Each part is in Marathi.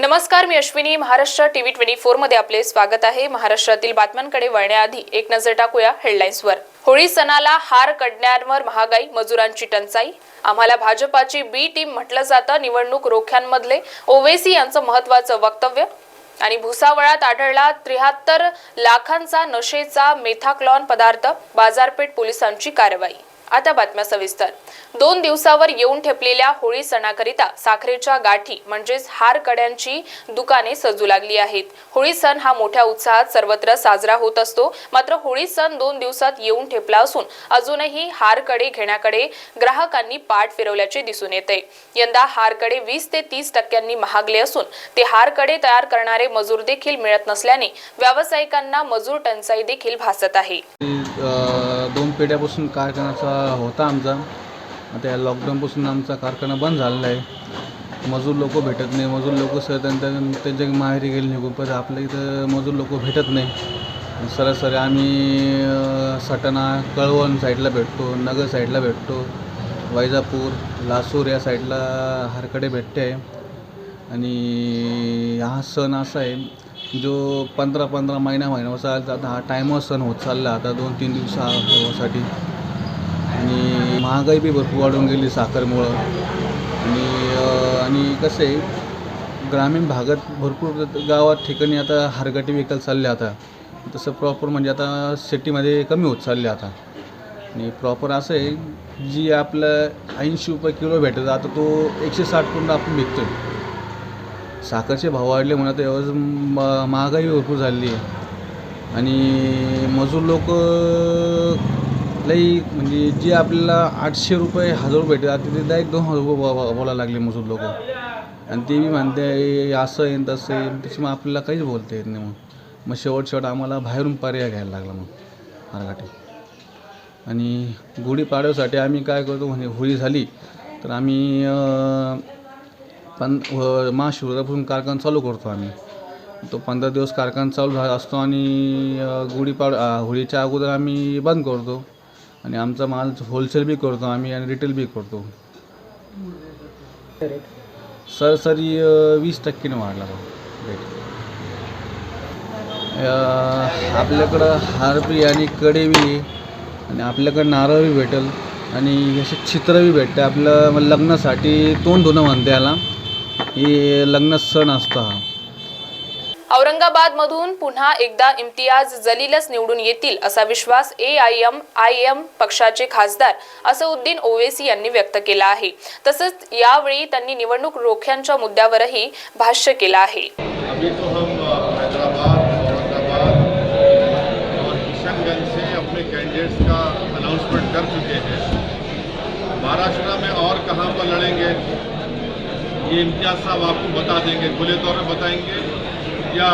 नमस्कार, मी अश्विनी. महाराष्ट्र टीव्ही 24 मध्ये आपले स्वागत आहे. महाराष्ट्रातील बातम्यांकडे वळण्याआधी एक नजर टाकूया हेडलाईन्सवर. होळी सणाला हार कढण्यावर महागाई, मजुरांची टंचाई. आम्हाला भाजपाची बी टीम म्हटलं जातं. निवडणूक रोख्यांमधले ओवेसी यांचं महत्त्वाचं वक्तव्य. आणि भुसावळात आढळला 73 लाखांचा नशेचा मेथाक्लॉन पदार्थ. बाजारपेठ पोलिसांची कारवाई. आता बातम्या सविस्तर. 2 दिवसावर येऊन ठेपलेल्या होळी सणाकरिता साखरेच्या गाठी म्हणजेच हार कड्यांची दुकाने सजू लागली आहेत. होळी सण हा मोठ्या उत्साहात सर्वत्र साजरा होत असतो. मात्र होळी सण 2 दिवसात येऊन ठेपला असून अजूनही हार कडे घेण्याकडे ग्राहकांनी पाठ फिरवल्याचे दिसून येते. यंदा हार कडे 20 ते 30% महागले असून ते हार कडे तयार करणारे मजूर देखील मिळत नसल्याने व्यावसायिकांना मजूर टंचाई देखील भासत आहे. 2 पिढ्यापासून कारखानाचा होता आमचा. आता या लॉकडाऊनपासून आमचा कारखाना बंद झालेला आहे. मजूर लोक भेटत नाही. मजूर लोक त्यांच्या माहेरी गेले निघून, पण आपल्या इथं मजूर लोक भेटत नाही. सरासरी आम्ही सटाणा, कळवण साईडला भेटतो, नगर साईडला भेटतो, वैजापूर, लासूर या साईडला हारकडे भेटते आहे. आणि हा सण असा आहे जो 15 महिन्याचा आता हा टायमर सण होत चालला आता 2-3 दिवसासाठी. आणि महागाई बी भरपूर वाढून गेली साखरेमुळं. आणि कसं आहे, ग्रामीण भागात भरपूर गावात ठिकाणी आता हारगाठी विकायला चालले आता. तसं प्रॉपर म्हणजे आता सिटीमध्ये कमी होत चालले आता. आणि प्रॉपर असं आहे, जी आपलं 80 रुपये किलो भेटतं आता तो 160 पर्यंत आपण विकतो आहे. साखरचे भाव वाढले म्हणत एवढं महागाई भरपूर झालेली आहे. आणि मजूर लोक लई म्हणजे जे आपल्याला 800 रुपये 1000 रुपये भेटतात आता ते डायरेक्ट 2000 रुपये बोलायला लागले मजूर लोक. आणि ते बी म्हणते असं येईन तसं येईन, त्याच्यामुळे आपल्याला काहीच बोलता येत नाही. मग शेवट आम्हाला बाहेरून पर्याय घ्यायला लागला मग हारगाठी. आणि गुढीपाडव्यासाठी आम्ही काय करतो, म्हणजे होळी झाली तर आम्ही महाशिवरापासून कारखाना चालू करतो आम्ही. तो 15 दिवस कारखाना चालू झाला असतो आणि होळीच्या अगोदर आम्ही बंद करतो. आणि आमचा माल होलसेल बी करतो आम्ही आणि रिटेल बी करतो. सरासरी 20% वाढला रेट. आपल्याकडं हार बी आणि कडे बी आणि आपल्याकडं नारळ बी भेटेल आणि असे चित्र बी भेटते. आपलं लग्नासाठी तोंड धुणं म्हणते याला, हे लग्न सण असतो हा. औरंगाबादमधून पुन्हा एकदा इम्तियाज जलीलच निवडून येतील असा विश्वास AIM पक्षाचे खासदार असदुद्दीन ओवेसी यांनी व्यक्त केला आहे. तसंच यावेळी त्यांनी निवडणूक रोख्यांच्या मुद्द्यावरही भाष्य केलं आहे. अभी तो हम हैदराबाद, औरंगाबाद और किशनगंज से अपने कैंडिडेट्स का अनाउंसमेंट कर चुके हैं. महाराष्ट्र में और कहाँ पर लड़ेंगे ये इम्तियाज साहब आपको बता देंगे, खुले तौर पर बताएंगे या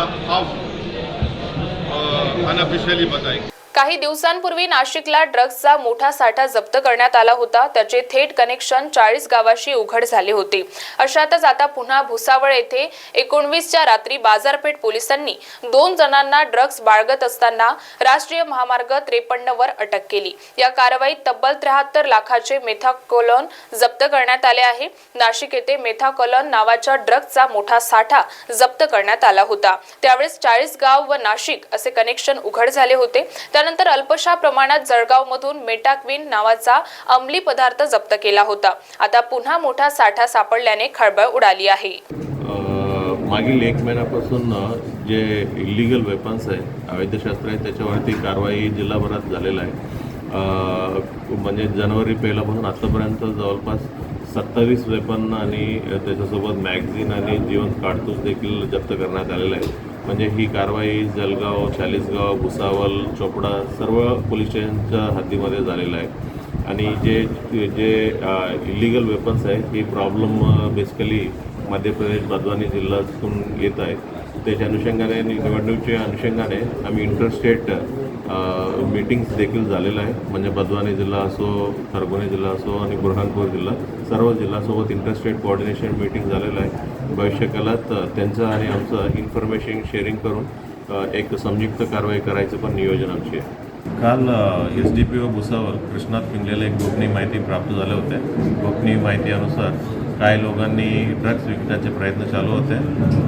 अनऑफिशियली बताएंगे. काही दिवसांपूर्वी नाशिकला ड्रग्जचा मोठा साठा जप्त करण्यात आला होता. त्याचे थेट कनेक्शन 40 गावाशी उघड झाले होते. अशातच आता पुन्हा भुसावळ येथे 19च्या रात्री बाजारपेठ पोलिसांनी 2 जणांना ड्रग्ज बाळगत असताना राष्ट्रीय महामार्ग 53 वर अटक केली. या कारवाईत तब्बल 73 लाखाचे मेथाकोलोन जप्त करण्यात आले आहे. नाशिक येथे मेथाकोलोन नावाच्या ड्रग्जचा मोठा साठा जप्त करण्यात आला होता. त्यावेळेस 40 गाव व नाशिक असे कनेक्शन उघड झाले होते. त्यानंतर अल्पशा प्रमाणात जळगावमधून मेटाक्विन नावाचा अंमली पदार्थ जप्त केला होता. आता पुन्हा मोठा साठा सापडल्याने खळबळ उडाली आहे. मागील 1 महिन्यापासून जे इलिगल वेपन्स आहे, अवैध शस्त्र आहे, त्याच्यावरती कारवाई जिल्हाभरात झालेला आहे. म्हणजे जानेवारी 1 पासून आतापर्यंत जवळपास 27 वेपन आणि त्याच्यासोबत मॅगझिन आणि जिवंत काडतूस देखील जप्त करण्यात आलेला आहे. म्हणजे ही कारवाई जळगाव, चाळीसगाव, भुसावळ, चोपडा सर्व पोलीस स्टेशनच्या हद्दीमध्ये झालेलं आहे. आणि जे इलिगल वेपन्स आहे ही प्रॉब्लेम बेसिकली मध्य प्रदेश बदवानी जिल्ह्यातून येत आहे. त्याच्या अनुषंगाने निवडणुकीच्या अनुषंगाने आम्ही इंटरस्टेट मीटिंग्स देखील झालेलं आहे. म्हणजे बदवानी जिल्हा असो, खरगोनी जिल्हा असो आणि बुरहानपूर जिल्हा सर्व जिल्ह्यासोबत इंटरस्टेट कोऑर्डिनेशन मीटिंग झालेलं आहे. भविष्यकाळात त्यांचं आणि आमचं इन्फॉर्मेशन शेअरिंग करून एक संयुक्त कारवाई करायचं पण नियोजन आमची आहे. काल SDPO भुसावळ कृष्णात पिंगलेला एक गोपनीय माहिती प्राप्त झाल्या होत्या. गोपनीय माहितीनुसार काही लोकांनी ड्रग्स विकण्याचे प्रयत्न चालू होते.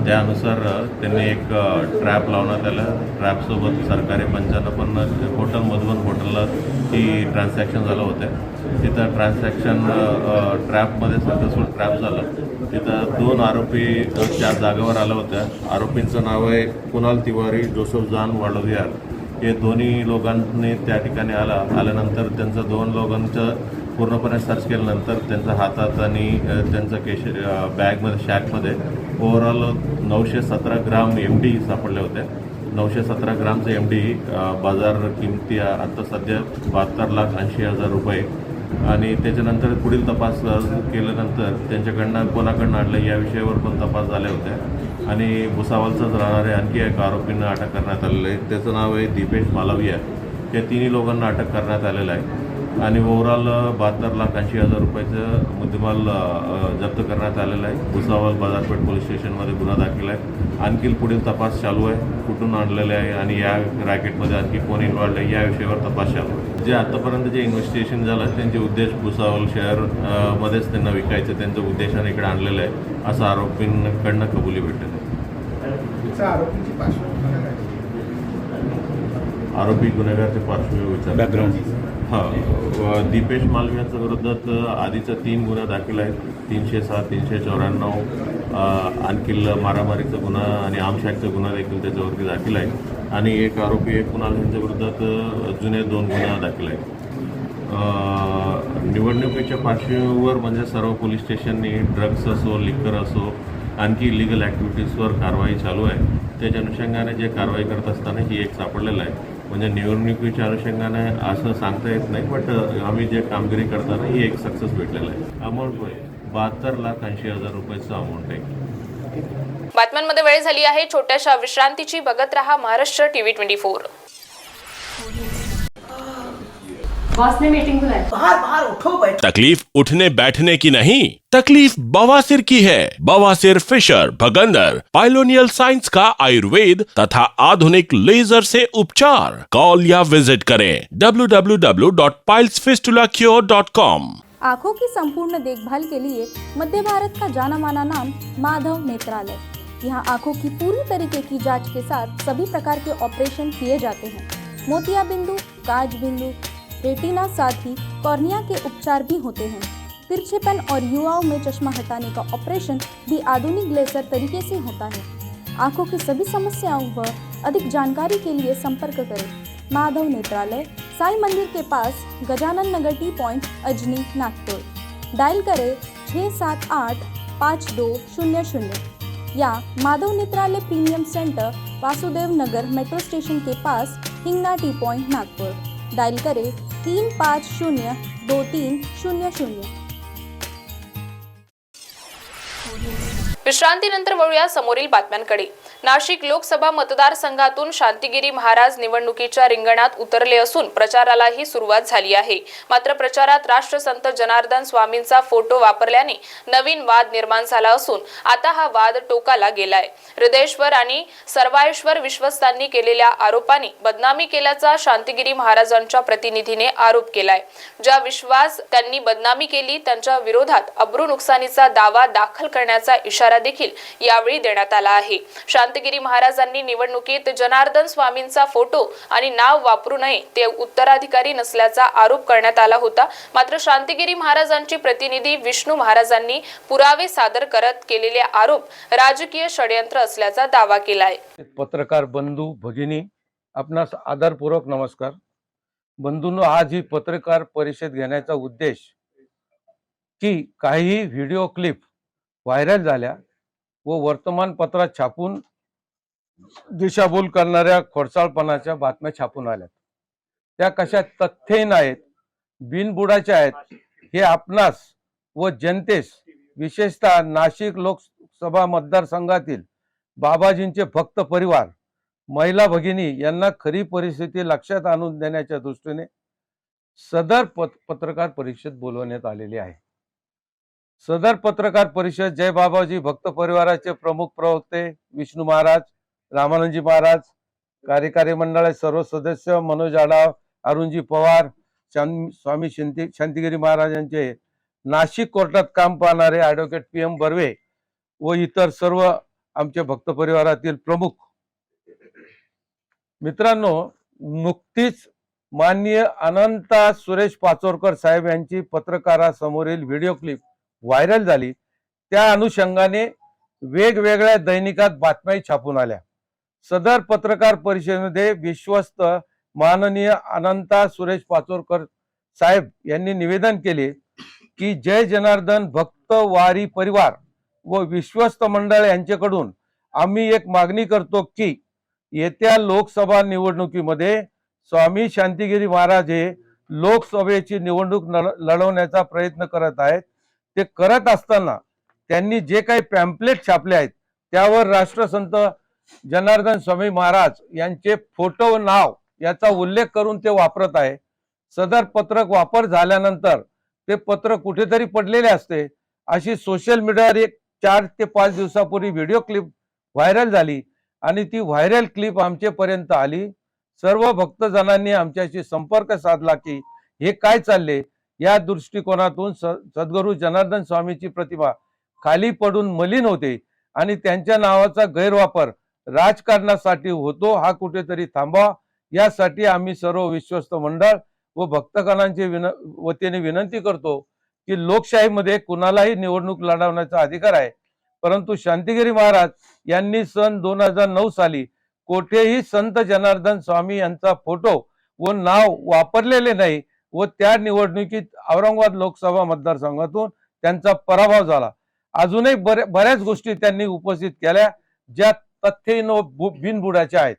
त्यानुसार त्यांनी एक ट्रॅप लावण्यात आलं. ट्रॅपसोबत सरकारी पंचांना पण हॉटेल मधुबन हॉटेलला ही ट्रान्झॅक्शन झालं होतं. तिथं ट्रान्झॅक्शन ट्रॅपमध्ये सक्सेसफुल ट्रॅप झालं. तिथं 2 आरोपी त्या जागेवर आल्या होत्या. आरोपींचं नाव आहे कुणाल तिवारी, जोसेफ जान वाडोदियार. हे दोन्ही लोकांनी त्या ठिकाणी आल्यानंतर त्यांचं 2 लोकांचं पूर्णपणे सर्च केल्यानंतर त्यांच्या हातात आणि त्यांचं बॅगमध्ये शॅकमध्ये ओव्हरऑल 917 ग्राम MD सापडले होते. 917 ग्रामचे MD बाजार किमती आता सध्या 72,80,000 रुपये. आणि त्याच्यानंतर पुढील तपास केल्यानंतर त्यांच्याकडनं कोणाकडनं आणलं या विषयावर पण तपास झाले होते. आणि भुसावळचाच राहणारे आणखी एक आरोपींना अटक करण्यात आलेलं आहे. त्याचं नाव आहे दीपेश मालविया. या तिन्ही लोकांना अटक करण्यात आलेलं आहे. आणि ओव्हरऑल 72,80,000 रुपयाचं मुद्देमाल जप्त करण्यात आलेला आहे. भुसावळ बाजारपेठ पोलीस स्टेशनमध्ये गुन्हा दाखल आहे. आणखी पुढील तपास चालू आहे. कुठून आणलेले आहे आणि या रॅकेटमध्ये आणखी कोण इन्व्हॉल्ड आहे या विषयावर तपास चालू आहे. जे आतापर्यंत जे इन्व्हेस्टिगेशन झालं त्यांचे उद्देश भुसावळ शहर मध्येच त्यांना विकायचं त्यांचं उद्देशाने इकडे आणलेलं आहे असं आरोपींकडनं कबुली भेटत आहे. आरोपी गुन्हेगारचे पार्श्वभूमी विचार हां, दीपेश मालवियाच्या विरोधात आधीचा 3 गुन्हा दाखल आहेत. 307, 394 आणखी मारामारीचा गुन्हा आणि आमशाकचा गुन्हा देखील त्याच्यावरती दाखल आहे. आणि एक आरोपी कुणाल यांच्या विरोधात जुने 2 गुन्हा दाखल आहेत. निवडणुकीच्या पार्श्वभूमीवर म्हणजे सर्व पोलीस स्टेशननी ड्रग्स असो, लिकर असो, आणखी इलिगल ॲक्टिव्हिटीजवर कारवाई चालू आहे. त्याच्या अनुषंगाने जे कारवाई करत असताना ही एक सापडलेलं आहे. म्हणजे निवडणुकीच्या अनुषंगाने असं सांगता येत नाही, बट आम्ही जे कामगिरी करताना ही एक सक्सेस भेटलेला आहे. अमाऊंट 72,80,000 रुपयाचं अमाऊंट आहे. बातम्यांमध्ये वेळ झाली आहे छोट्याशा विश्रांतीची. बघत रहा महाराष्ट्र टीव्ही 24. बॉस ने मीटिंग बुलाई। बाहर बाहर उठो बैठो। तकलीफ उठने बैठने की नहीं, तकलीफ बवासीर की है। बवासीर, फिशर, भगंदर, पाइलोनियल साइंस का आयुर्वेद तथा आधुनिक लेजर से उपचार। कॉल या विजिट करें www.pilesfistulacure.com। आंखों की संपूर्ण देखभाल के लिए मध्य भारत का जाना माना नाम माधव नेत्रालय। यहाँ आंखों की पूरी तरीके की जांच के साथ सभी प्रकार के ऑपरेशन किए जाते हैं। मोतिया बिंदु, काज बिंदु, रेटिना साथ ही कॉर्निया के उपचार भी होते हैं। तिरछेपन और युवाओं में चश्मा हटाने का ऑपरेशन भी आधुनिक लेजर तरीके से होता है। आंखों की सभी समस्याओं व अधिक जानकारी के लिए संपर्क करें माधव नेत्रालय, साई मंदिर के पास, Gajanan Nagar T point, Ajni, Nagpur. Dial करें 678-5200 या Madhav Netralaya premium centre, Vasudev Nagar metro station के पास, Hingna T point, Nagpur. Dial करें 350-2300। विश्रांतीनंतर वळूया समोरील बातम्यांकडे. नाशिक लोकसभा मतदारसंघातून शांतिगिरी महाराज निवडणुकीच्या रिंगणात उतरले असून प्रचारालाही सुरुवात झाली आहे. मात्र प्रचारात राष्ट्रसंत जनार्दन स्वामींचा फोटो वापरल्याने नवीन वाद निर्माण झाला असून आता हा वाद टोकाला गेलाय. हृदयेश्वर आणि सर्वायश्वर विश्वस्तांनी केलेल्या आरोपांनी बदनामी केल्याचा शांतिगिरी महाराजांच्या प्रतिनिधीने आरोप केलाय. ज्या विश्वास त्यांनी बदनामी केली त्यांच्या विरोधात अब्रू नुकसानीचा दावा दाखल करण्याचा इशारा देखील यावेळी देण्यात आला आहे. शांतिगिरी महाराजांनी निवडणुकीत जनार्दन स्वामींचा फोटो आणि नाव वापरू नये ते उत्तराधिकारी नसल्याचा आरोप करण्यात आला होता. मात्र शांतिगिरी महाराजांचे प्रतिनिधी विष्णू महाराजांनी पुरावे सादर करत केलेले आरोप राजकीय षडयंत्र असल्याचा दावा केला आहे. पत्रकार बंधू भगिनी, आपणास आदरपूर्वक नमस्कार. बंधूंनो, आज ही पत्रकार परिषद घेण्याचा उद्देश की काही व्हिडिओ क्लिप व्हायरल झाल्या व वर्तमानपत्रात छापून दिशाभूल करणाऱ्या खोडसाळपणाच्या बातम्या छापून आल्यात. त्या कशा तथ्यहीन आहेत, बिनबुडाच्या आहेत हे आपणास व जनतेस, विशेषतः नाशिक लोकसभा मतदारसंघातील बाबाजींचे भक्त परिवार, महिला भगिनी यांना खरी परिस्थिती लक्षात आणून देण्याच्या दृष्टीने सदर पत्रकार परिषद बोलवण्यात आलेली आहे. सदर पत्रकार परिषद जय बाबाजी भक्त परिवाराचे प्रमुख प्रवक्ते विष्णू महाराज, रामानंदजी महाराज, कार्यकारी मंडळाचे सर्व सदस्य मनोज आढाव, अरुणजी पवार, स्वामी शांतिगिरी महाराजांचे नाशिक कोर्टात काम पाहणारे ॲडव्होकेट PM बर्वे व इतर सर्व आमचे भक्त परिवारातील प्रमुख मित्रांनो, नुकतीच माननीय अनंता सुरेश पाचोरकर साहेब यांची पत्रकारासमोरील व्हिडिओ क्लिप व्हायरल झाली. त्या अनुषंगाने वेगवेगळ्या दैनिकात बातम्या छापून आल्या. सदर पत्रकार परिषदेमध्ये विश्वस्त माननीय अनंता सुरेश पाचोरकर साहेब यांनी निवेदन केले की जय जनार्दन भक्त वारी परिवार व विश्वस्त मंडळ यांच्याकडून आम्ही एक मागणी करतो की येत्या लोकसभा निवडणुकीमध्ये स्वामी शांतिगिरी महाराज हे लोकसभेची निवडणूक लढवण्याचा प्रयत्न करत आहेत. ते करत असताना त्यांनी जे काही पॅम्पलेट छापले आहेत त्यावर राष्ट्रसंत जनार्दन स्वामी महाराज यांचे फोटो व नाव याचा उल्लेख करून ते वापरत आहे. सदर पत्रक वापर झाल्यानंतर ते पत्र कुठेतरी पडलेले असते. अशी सोशल मीडियावर एक 4 ते 5 दिवसापूर्वी व्हिडिओ क्लिप व्हायरल झाली आणि ती व्हायरल क्लिप आमच्यापर्यंत आली. सर्व भक्तजनांनी आमच्याशी संपर्क साधला की हे काय चालले. या दृष्टिकोनातून सद्गुरू जनार्दन स्वामीची प्रतिमा खाली पडून मलिन होते आणि त्यांच्या नावाचा गैरवापर राजकारणासाठी होतो. हा कुठेतरी थांबावा यासाठी आम्ही सर्व विश्वस्त मंडळ व भक्तगणांच्या वतीने विनंती करतो की लोकशाहीमध्ये कुणालाही निवडणूक लढवण्याचा अधिकार आहे, परंतु शांतिगिरी महाराज यांनी सन 2009 साली कोठेही संत जनार्दन स्वामी यांचा फोटो व नाव वापरलेले नाही व त्या निवडणुकीत औरंगाबाद लोकसभा मतदारसंघातून त्यांचा पराभव झाला. अजूनही बऱ्याच गोष्टी त्यांनी उपस्थित केल्या ज्या तथ्यहीन व बिनबुडाच्या आहेत.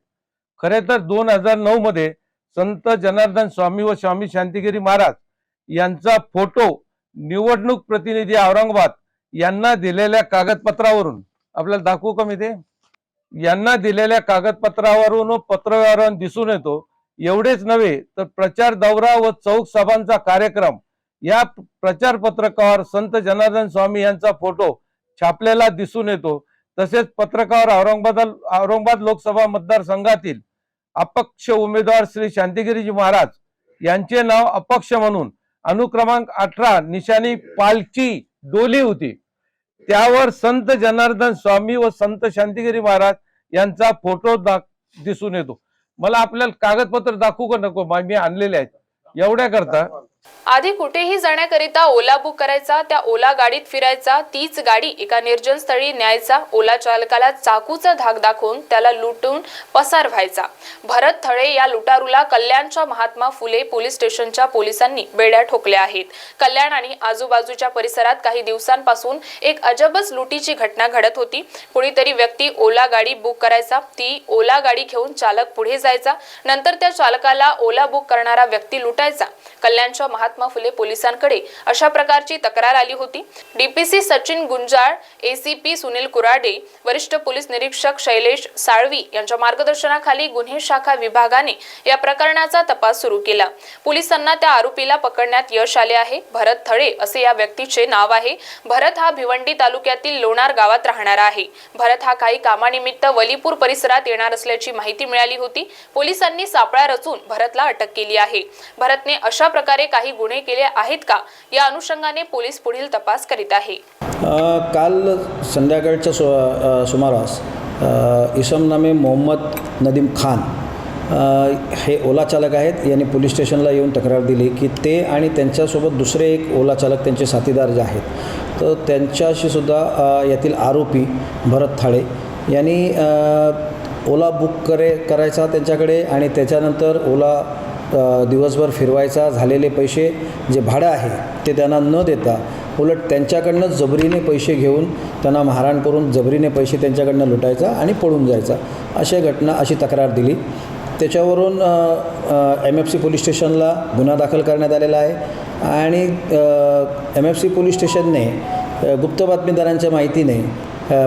खरे तर 2009 मध्ये संत जनार्दन स्वामी व स्वामी शांतिगिरी महाराज यांचा फोटो निवडणूक प्रतिनिधी औरंगाबाद यांना दिलेल्या कागदपत्रावरून आपल्याला दाखवू का मी ते, यांना दिलेल्या कागदपत्रावरून व पत्रव्यवहारावरून दिसून येतो. एवढेच नव्हे तर प्रचार दौरा व चौक सभांचा कार्यक्रम या प्रचार पत्रकावर संत जनार्दन स्वामी यांचा फोटो छापलेला दिसून येतो. तसेच पत्रकावर औरंगाबाद लोकसभा मतदारसंघातील अपक्ष उमेदवार श्री शांतिगिरीजी महाराज यांचे नाव अपक्ष म्हणून अनुक्रमांक 18 निशाणी पालखी डोली होती. त्यावर संत जनार्दन स्वामी व संत शांतिगिरी महाराज यांचा फोटो दिसून येतो. मला आपल्याला कागदपत्र दाखवू का नको, मी आणलेले आहेत. एवढ्या करता आधी कुठेही जाण्याकरिता ओला बुक करायचा, त्या ओला गाडीत फिरायचा, तीच गाडी एका निर्जन स्थळी न्यायचा, ओला चालकाला चाकूचा धाक दाखवून त्याला लुटून पसार व्हायचा. भरत थळे या लुटारूला कल्याणच्या महात्मा फुले पोलीस स्टेशनच्या पोलिसांनी बेड्या ठोकल्या आहेत. कल्याण आणि आजूबाजूच्या परिसरात काही दिवसांपासून एक अजबच लुटीची घटना घडत होती. कोणीतरी व्यक्ती ओला गाडी बुक करायचा, ती ओला गाडी घेऊन चालक पुढे जायचा, नंतर त्या चालकाला ओला बुक करणारा व्यक्ती लुटायचा. कल्याणच्या महात्मा फुले पोलिसांकडे अशा प्रकारची तक्रार आली होती. डीपीसी सचिन गुंजाळ, ACP सुनील कुराडे, वरिष्ठ पोलीस निरीक्षक शैलेश साळवी यांच्या मार्गदर्शनाखाली गुन्हे शाखा विभागाने या प्रकरणाचा तपास सुरू केला. पोलिसांना त्या आरोपीला पकडण्यात यश आले आहे. भरत थळे असे या व्यक्तीचे नाव आहे. भरत हा भिवंडी तालुक्यातील लोणार गावात राहणारा आहे. भरत हा काही कामानिमित्त वलीपूर परिसरात येणार असल्याची माहिती मिळाली होती. पोलिसांनी सापळा रचून भरतला अटक केली आहे. भरतने अशा प्रकारे काही गुन्हे केले आहेत का, या अनुषंगाने पोलीस पुढील तपास करीत आहे. काल संध्याकाळच्या सुमारास इसम नामे मोहम्मद नदीम खान हे ओला चालक आहेत. यांनी पोलीस स्टेशनला येऊन तक्रार दिली की ते आणि त्यांच्यासोबत दुसरे एक ओला चालक त्यांचे साथीदार जे आहेत तर त्यांच्याशी सुद्धा यातील आरोपी भरत थाळे यांनी ओला बुक करायचा त्यांच्याकडे आणि त्याच्यानंतर ओला दिवसभर फिरवायचा. झालेले पैसे जे भाडं आहे ते त्यांना न देता उलट त्यांच्याकडनं जबरीने पैसे घेऊन त्यांना मारहाण करून जबरीने पैसे त्यांच्याकडनं लुटायचा आणि पळून जायचा. अशी तक्रार दिली. त्याच्यावरून MFC पोलीस स्टेशनला गुन्हा दाखल करण्यात आलेला आहे आणि MFC पोलीस स्टेशनने गुप्त बातमीदारांच्या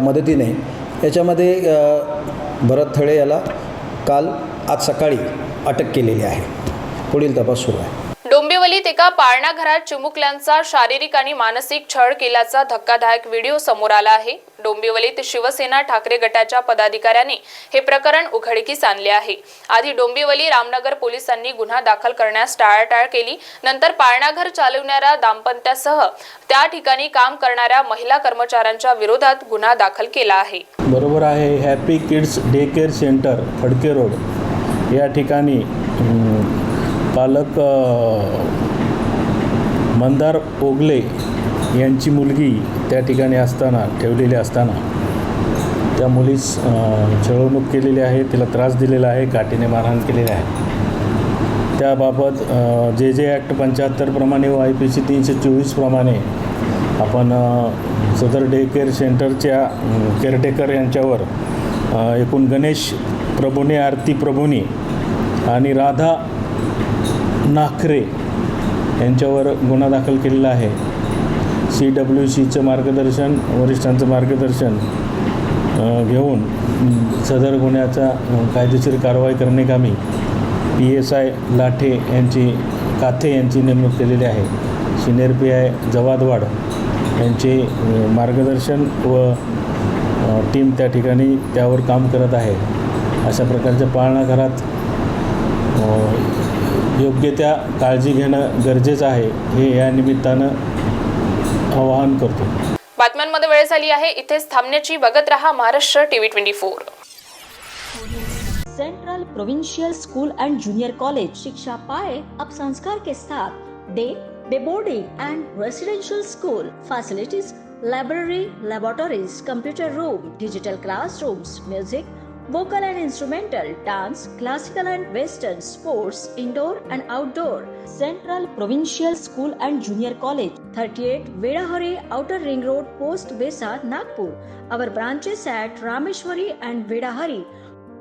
मदतीने याच्यामध्ये भरत थळे याला आज सकाळी अटक केलेली आहे. पुढील तपास सुरू आहे. डोंबिवलीत एका पाळणा घरात चिमुकल्यांचा शारीरिक आणि मानसिक छळ केल्याचा धक्कादायक व्हिडिओ समोर आला आहे. डोंबिवलीत शिवसेना ठाकरे गटाच्या पदाधिकाऱ्यांनी हे प्रकरण उघडकीस आणले आहे. आधी डोंबिवली रामनगर पोलिसांनी गुन्हा दाखल करण्यास टाळाटाळ केली. नंतर पाळणा घर चालवणाऱ्या दाम्पत्यासह त्या ठिकाणी काम करणाऱ्या महिला कर्मचाऱ्यांच्या विरोधात गुन्हा दाखल केला आहे. बरोबर आहे. Happy kids day care centre Phadke road या ठिकाणी पालक मंदार ओगले यांची मुलगी त्या ठिकाणी ठेवलेली असताना त्या मुलीस छळवणूक केलेली आहे, तिला त्रास दिलेला आहे, काठीने मारहाण केलेली आहे. त्याबाबत जे ॲक्ट 75 प्रमाणे व IPC 324 प्रमाणे आपण सदर डे केअर सेंटरच्या केअरटेकर यांच्यावर एकूण गणेश प्रभुने, आरती प्रभुनी आणि राधा नाखरे यांच्यावर गुन्हा दाखल केलेला आहे. CWCचं मार्गदर्शन, वरिष्ठांचं मार्गदर्शन घेऊन सदर गुन्ह्याचा कायदेशीर कारवाई करण्याकामी PSI लाठे काथे यांची नेमणूक केलेली आहे. सिनियर PI जवादवाड यांचे मार्गदर्शन व टीम त्या ठिकाणी त्यावर काम करत आहे. अशा प्रकारच्या पाळणा घरात योग्य त्या काळजी घेणं गरजेचं आहे, हे या निमित्तानं आवाहन करतो. बातम्यांमध्ये वेळ झाली आहे इथेच थांबण्याची. बघत रहा Maharashtra TV 24. Central provincial school end junior college शिक्षा पाए अब संस्कार के साथ day boarding end residential school facilities, library, laboratories, computer room, digital classrooms, music, vocal and instrumental, dance, classical and western, sports, indoor and outdoor. Central Provincial School and Junior College, 38 Vedahari, Outer Ring Road, Post Besa, Nagpur. Our branches at Rameshwari and Vedahari.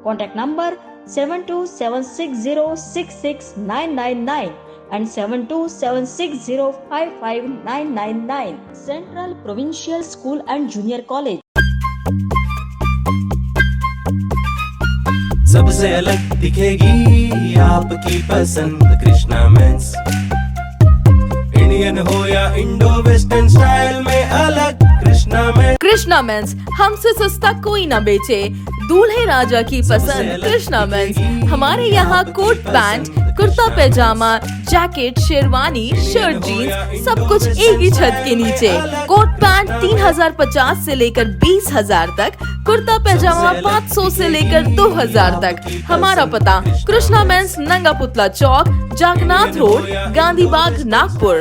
Contact number 7276066999 and 7276055999. Central Provincial School and Junior College. सबसे अलग दिखेगी आपकी पसंद कृष्णा मेंस. इंडियन हो या इंडो वेस्टर्न स्टाइल में अलग कृष्णा मेंस. कृष्णा मेंस, हमसे सस्ता कोई ना बेचे. दूल्हे राजा की पसंद कृष्णा मेंस. हमारे यहाँ coat pant, kurta pyjama, jacket, sherwani, shirt, jeans सब कुछ एक ही छत के नीचे. कोट पैंट 3050 से लेकर 20,000 तक, कुर्ता पैजामा 500 से लेकर 2000 तक. हमारा पता कृष्णा मेंस, नंगा पुतला चौक, जागनाथ रोड, गांधी बाग, नागपुर.